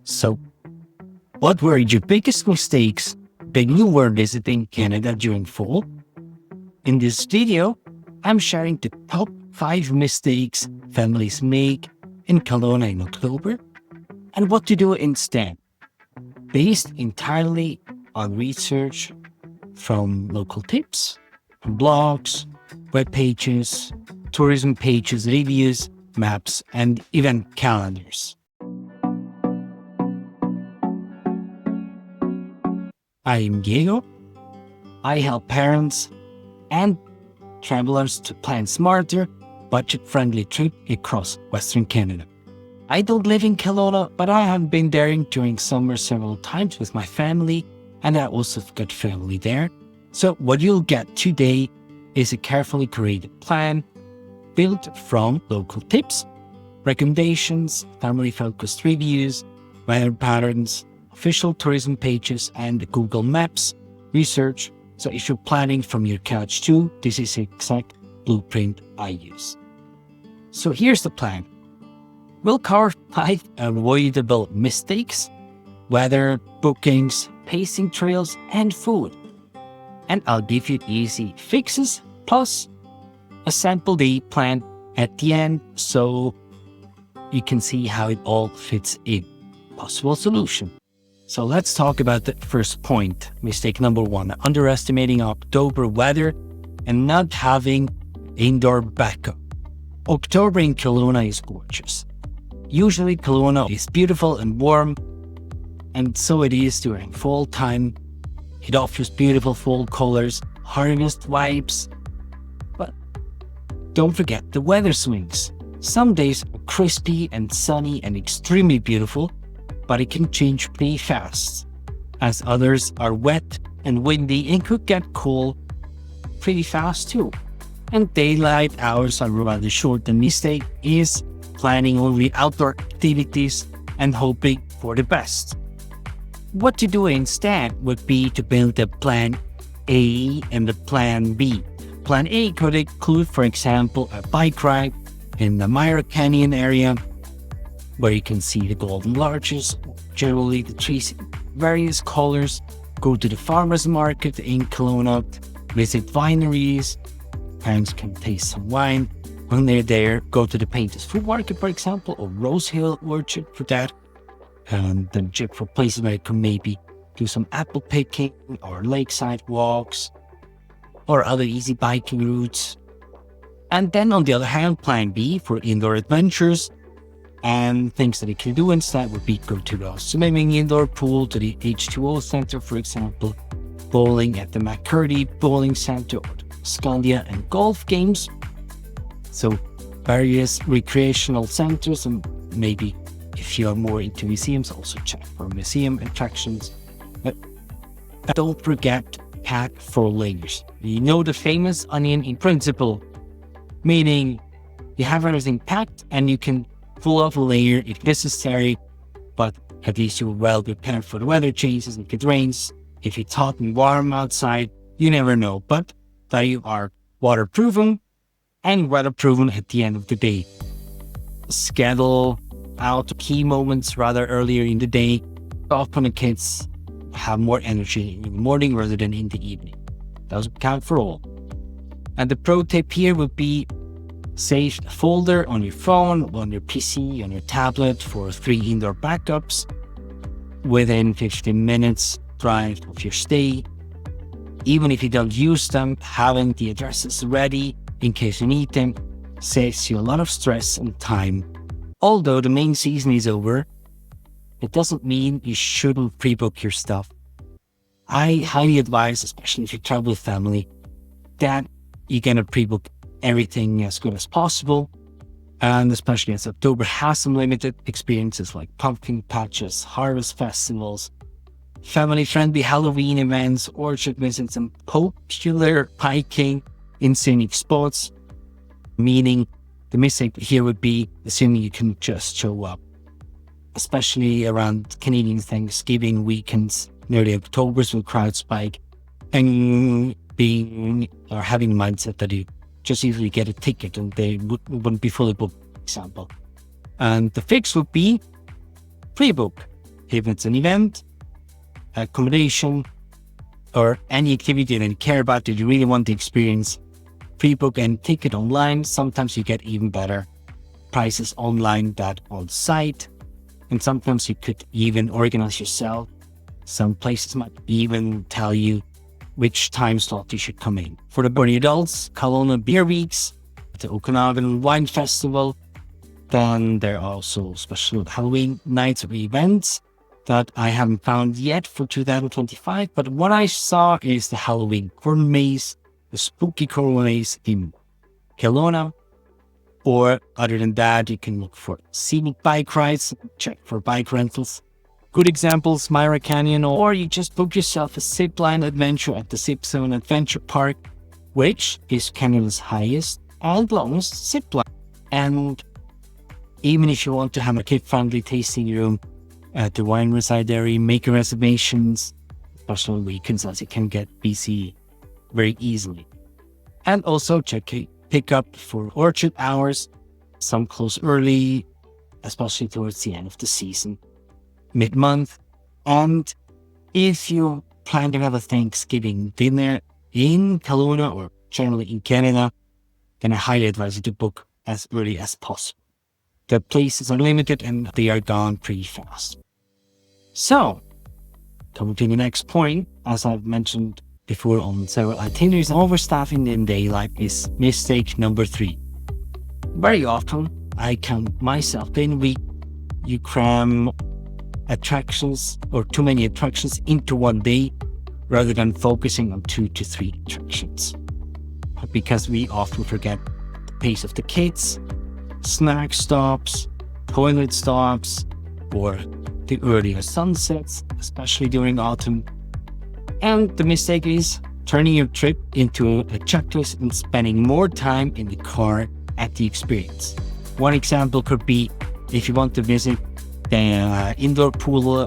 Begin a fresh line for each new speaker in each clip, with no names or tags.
So, what were your biggest mistakes when you were visiting Canada during fall? In this video, I'm sharing the top 5 mistakes families make in Kelowna in October and what to do instead, based entirely on research from local tips, from blogs, web pages, tourism pages, reviews, maps, and event calendars. I am Diego. I help parents and travelers to plan smarter, budget-friendly trip across Western Canada. I don't live in Kelowna, but I have been there during summer several times with my family, and I also have got family there. So what you'll get today is a carefully created plan built from local tips, recommendations, family-focused reviews, weather patterns, official tourism pages, and Google Maps research. So if you're planning from your couch too, this is the exact blueprint I use. So here's the plan. We'll cover 5 avoidable mistakes: weather, bookings, pacing trails, and food. And I'll give you easy fixes, plus a sample day plan at the end so you can see how it all fits in. Possible solution. So let's talk about the first point. Mistake number 1, underestimating October weather and not having indoor backup. October in Kelowna is gorgeous. Usually Kelowna is beautiful and warm, and so it is during fall time. It offers beautiful fall colors, harvest vibes. But don't forget the weather swings. Some days are crispy and sunny and extremely beautiful, but it can change pretty fast, as others are wet and windy and could get cold pretty fast too. And daylight hours are rather short. The mistake is planning only outdoor activities and hoping for the best. What to do instead would be to build a plan A and a plan B. Plan A could include, for example, a bike ride in the Myra Canyon area, where you can see the golden larches, generally the trees in various colors, go to the farmers market in Kelowna, visit wineries, parents can taste some wine. When they're there, go to the Painters Food Market, for example, or Rose Hill Orchard for that. And then check for places where you can maybe do some apple picking or lakeside walks or other easy biking routes. And then on the other hand, plan B for indoor adventures and things that you can do instead would be go to the swimming indoor pool, to the H2O Centre, for example, bowling at the McCurdy Bowling Centre or the Scandia and Golf Games. So various recreational centers, and maybe if you are more into museums, also check for museum attractions. But don't forget, pack 4 layers. You know the famous onion in principle, meaning you have everything packed and you can pull off a layer if necessary, but at least you're well prepared for the weather changes. If it rains, if it's hot and warm outside, you never know, but that you are waterproofing and weatherproofing at the end of the day. Schedule out key moments rather earlier in the day. Often the kids have more energy in the morning rather than in the evening. Doesn't count for all. And the pro tip here would be save a folder on your phone, on your PC, on your tablet for 3 indoor backups within 15 minutes drive of your stay. Even if you don't use them, having the addresses ready in case you need them saves you a lot of stress and time. Although the main season is over, it doesn't mean you shouldn't pre-book your stuff. I highly advise, especially if you travel with family, that you're gonna pre-book everything as good as possible. And especially as October has some limited experiences like pumpkin patches, harvest festivals, family-friendly Halloween events, orchard visits, and popular hiking in scenic spots. Meaning the mistake here would be assuming you can just show up, especially around Canadian Thanksgiving weekends, nearly October's will crowd spike, and being or having the mindset that you just easily get a ticket and they wouldn't be fully booked, for example. And the fix would be pre-book. If it's an event, accommodation, or any activity that you care about that you really want to experience, pre-book and ticket online. Sometimes you get even better prices online than on site. And sometimes you could even organize yourself. Some places might even tell you which time slot you should come in. For the adults, Kelowna Beer Weeks, the Okanagan Wine Festival. Then there are also special Halloween nights or events that I haven't found yet for 2025. But what I saw is the Halloween corn maze, the spooky corn maze in Kelowna. Or other than that, you can look for scenic bike rides, check for bike rentals. Good examples, Myra Canyon, or you just book yourself a zipline adventure at the H2O Adventure Park, which is Canada's highest and longest zipline. And even if you want to have a kid-friendly tasting room at the wine Itinerary, make your reservations, especially on weekends, as you can get busy very easily. And also check pick up for orchard hours, some close early, especially towards the end of the season, mid-month. And if you plan to have a Thanksgiving dinner in Kelowna or generally in Canada, then I highly advise you to book as early as possible. The places are limited and they are gone pretty fast. So, coming to the next point, as I've mentioned before on several itineraries, overstaffing in day life is mistake number 3. Very often, I count myself in, you cram attractions or too many attractions into one day rather than focusing on 2 to 3 attractions. Because we often forget the pace of the kids, snack stops, toilet stops, or the earlier sunsets, especially during autumn. And the mistake is turning your trip into a checklist and spending more time in the car at the experience. One example could be if you want to visit the indoor pool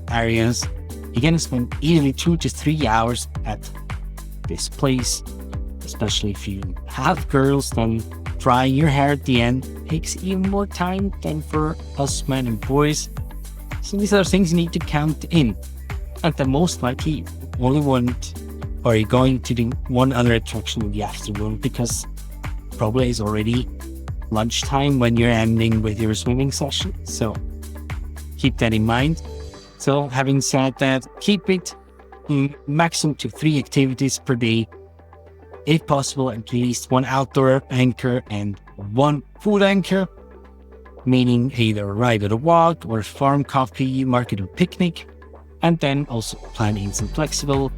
areas, you're going to spend easily 2 to 3 hours at this place, especially if you have girls, then drying your hair at the end takes even more time than for us men and boys. So these are things you need to count in. And the most likely only are you going to do one other attraction in the afternoon because probably it's already lunchtime when you're ending with your swimming session. So keep that in mind. So having said that, keep it maximum to 3 activities per day. If possible, at least 1 outdoor anchor and 1 food anchor, meaning either a ride or a walk or a farm coffee, market or picnic. And then also plan in some flexible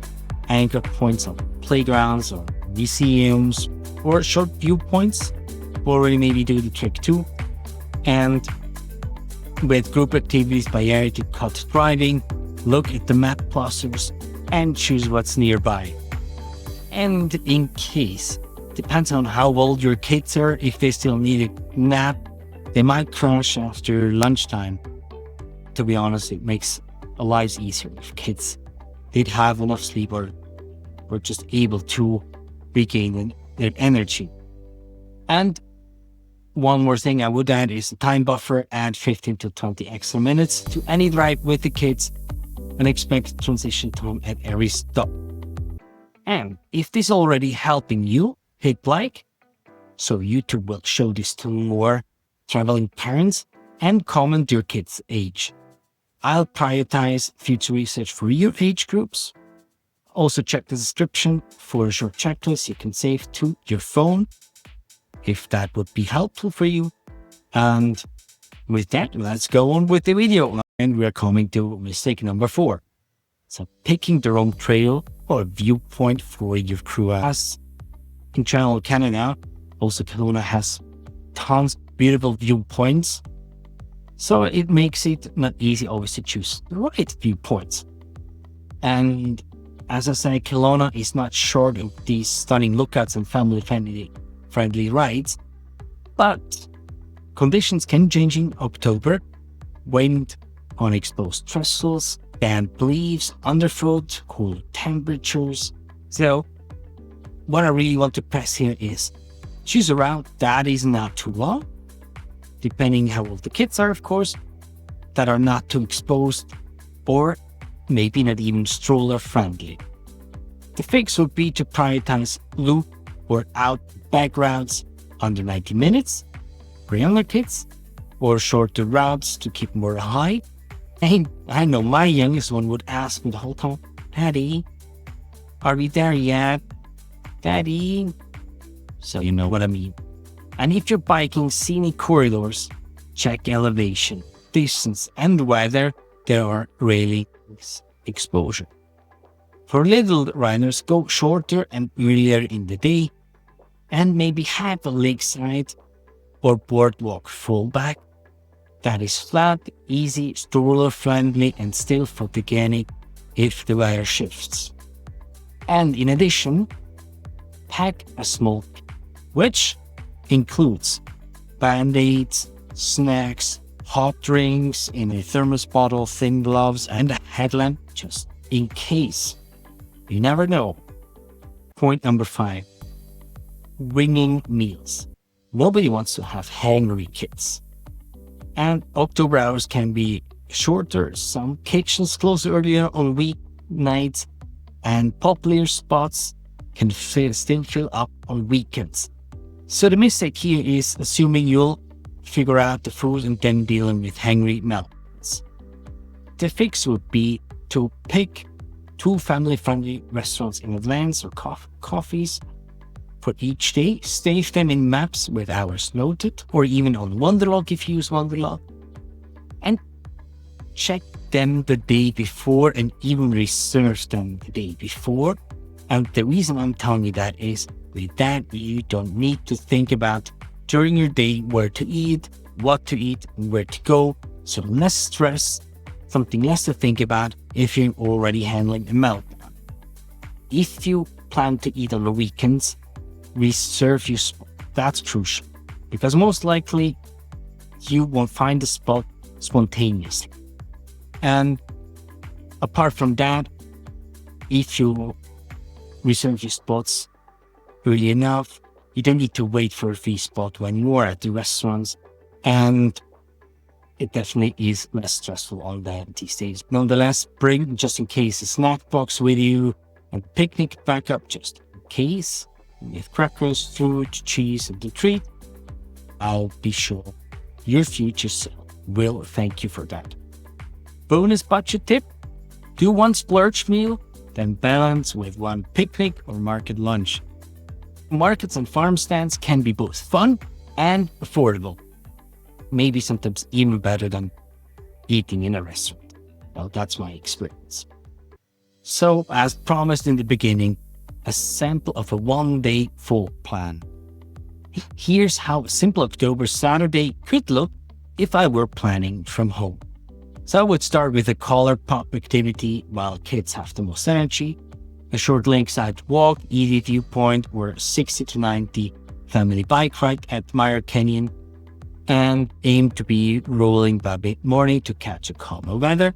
anchor points on playgrounds or museums or short viewpoints. Already maybe do the trick too. And with group activities by area to cut driving, look at the map clusters and choose what's nearby. And in case, depends on how old your kids are, if they still need a nap, they might crash after lunchtime. To be honest, it makes our lives easier if kids did have enough sleep or were just able to regain their energy. And one more thing I would add is a time buffer. Add 15 to 20 extra minutes to any drive with the kids and expect transition time at every stop. And if this is already helping you, hit like, so YouTube will show this to more traveling parents, and comment your kids' age. I'll prioritize future research for your age groups. Also check the description for a short checklist you can save to your phone, if that would be helpful for you. And with that, let's go on with the video. And we're coming to mistake number 4. So picking the wrong trail or viewpoint for your crew. As in general Canada, also Kelowna has tons of beautiful viewpoints. So it makes it not easy always to choose the right viewpoints. And as I said, Kelowna is not short of these stunning lookouts and family-friendly rides, but conditions can change in October. Wind, unexposed trestles, damp leaves, underfoot, cool temperatures. So what I really want to press here is choose a route that is not too long, depending how old the kids are, of course, that are not too exposed or maybe not even stroller friendly. The fix would be to prioritize loop or out back routes under 90 minutes for younger kids or shorter routes to keep more height. And I know my youngest one would ask me the whole time, "Daddy, are we there yet? Daddy?" So you know what I mean. And if you're biking scenic corridors, check elevation, distance, and weather. There are railings exposure. For little riders, go shorter and earlier in the day, and maybe have a lakeside or boardwalk fallback that is flat, easy, stroller friendly, and still photogenic if the weather shifts. And in addition, pack a small kit, which includes band-aids, snacks, hot drinks in a thermos bottle, thin gloves, and a headlamp just in case. You never know. Point number 5, winging meals. Nobody wants to have hangry kids. And October hours can be shorter. Some kitchens close earlier on weeknights, and popular spots can still fill up on weekends. So the mistake here is assuming you'll figure out the food and then dealing with hangry meltdowns. The fix would be to pick 2 family-friendly restaurants in advance or coffees for each day, save them in maps with hours noted, or even on Wonderlog if you use Wonderlog, and check them the day before and even reserve them the day before. And the reason I'm telling you that is, with that, you don't need to think about during your day where to eat, what to eat, and where to go. So less stress, something less to think about if you're already handling a meltdown. If you plan to eat on the weekends, reserve your spot. That's crucial, because most likely you won't find the spot spontaneously. And apart from that, if you reserve your spots early enough, you don't need to wait for a free spot when you are at the restaurants, and it definitely is less stressful on that these days. Nonetheless, bring just in case a snack box with you and picnic backup just in case, with crackers, fruit, cheese, and the treat. I'll be sure your future self will thank you for that. Bonus budget tip: do 1 splurge meal, then balance with 1 picnic or market lunch. Markets and farm stands can be both fun and affordable. Maybe sometimes even better than eating in a restaurant. Well, that's my experience. So, as promised in the beginning, a sample of a 1-day full plan. Here's how a simple October Saturday could look if I were planning from home. So I would start with a collar pop activity while kids have the most energy, a short lakeside walk, easy viewpoint, or 60 to 90 family bike ride at Myra Canyon, and aim to be rolling by mid-morning to catch a calmer weather.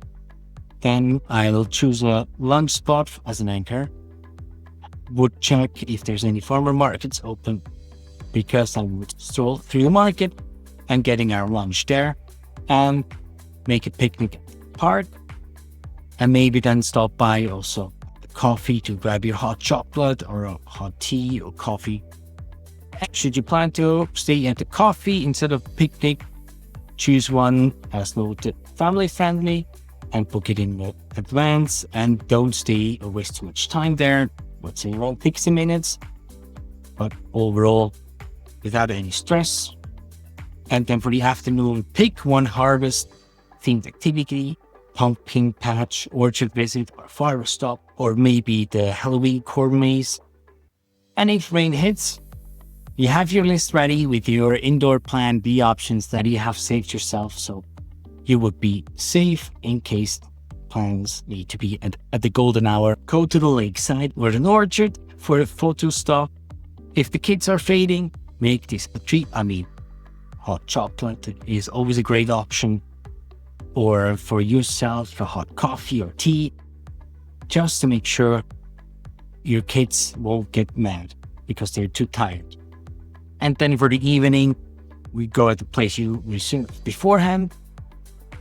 Then I'll choose a lunch spot as an anchor. Would check if there's any farmer markets open, because I would stroll through the market and getting our lunch there, and make a picnic at the park, and maybe then stop by also the coffee to grab your hot chocolate or a hot tea or coffee. Should you plan to stay at the coffee instead of picnic, choose one as noted family friendly and book it in advance, and don't stay or waste too much time there. Let's say around 60 minutes, but overall without any stress. And then for the afternoon, pick 1 harvest themed activity, pumpkin patch, orchard visit, or fire stop, or maybe the Halloween corn maze. And if rain hits, you have your list ready with your indoor plan B options that you have saved yourself, so you would be safe in case plans need to be at the golden hour. Go to the lakeside or an orchard for a photo stop. If the kids are fading, make this a treat. Hot chocolate is always a great option, or for yourself, a hot coffee or tea, just to make sure your kids won't get mad because they're too tired. And then for the evening, we go at the place you reserved beforehand.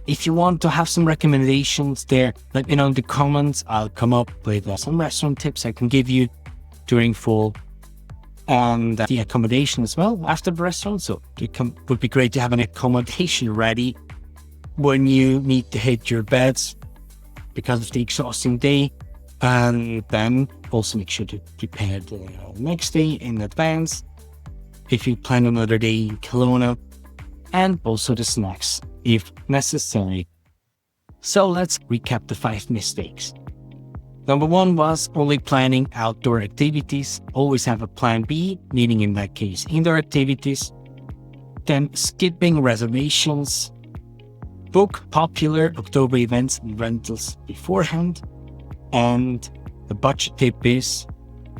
If you want to have some recommendations there, let me know in the comments. I'll come up with some restaurant tips I can give you during fall, and the accommodation as well after the restaurant. So it would be great to have an accommodation ready when you need to hit your beds because of the exhausting day. And then also make sure to prepare the next day in advance if you plan another day in Kelowna, and also the snacks if necessary. So let's recap the 5 mistakes. Number 1 was only planning outdoor activities. Always have a plan B, meaning in that case indoor activities. Then skipping reservations. Book popular October events and rentals beforehand. And the budget tip is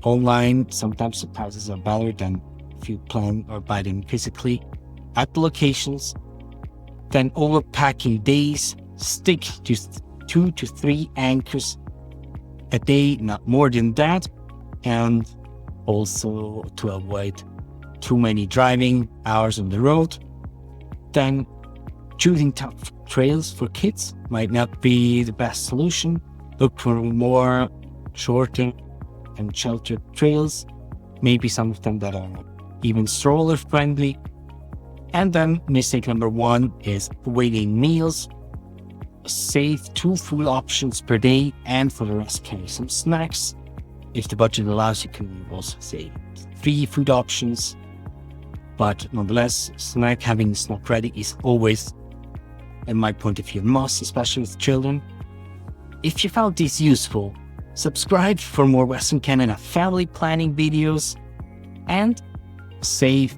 online. Sometimes the prices are better than if you plan or buy them physically at the locations. Then overpacking days. Stick to 2 to 3 anchors a day, not more than that. And also to avoid too many driving hours on the road. Then choosing tough trails for kids might not be the best solution. Look for more shorter and sheltered trails, maybe some of them that are even stroller friendly. And then mistake number 1 is waiting meals. Save 2 food options per day, and for the rest carry some snacks. If the budget allows, you can also save 3 food options. But nonetheless, having a snack ready is always, in my point of view, a must, especially with children. If you found this useful, subscribe for more Western Canada family planning videos, and save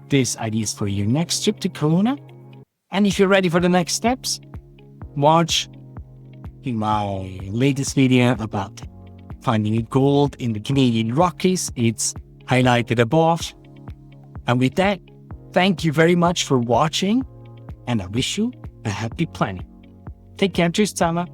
these ideas for your next trip to Kelowna. And if you're ready for the next steps, watch my latest video about finding gold in the Canadian Rockies. It's highlighted above. And with that, thank you very much for watching, and I wish you a happy planning. Take care, Tristana.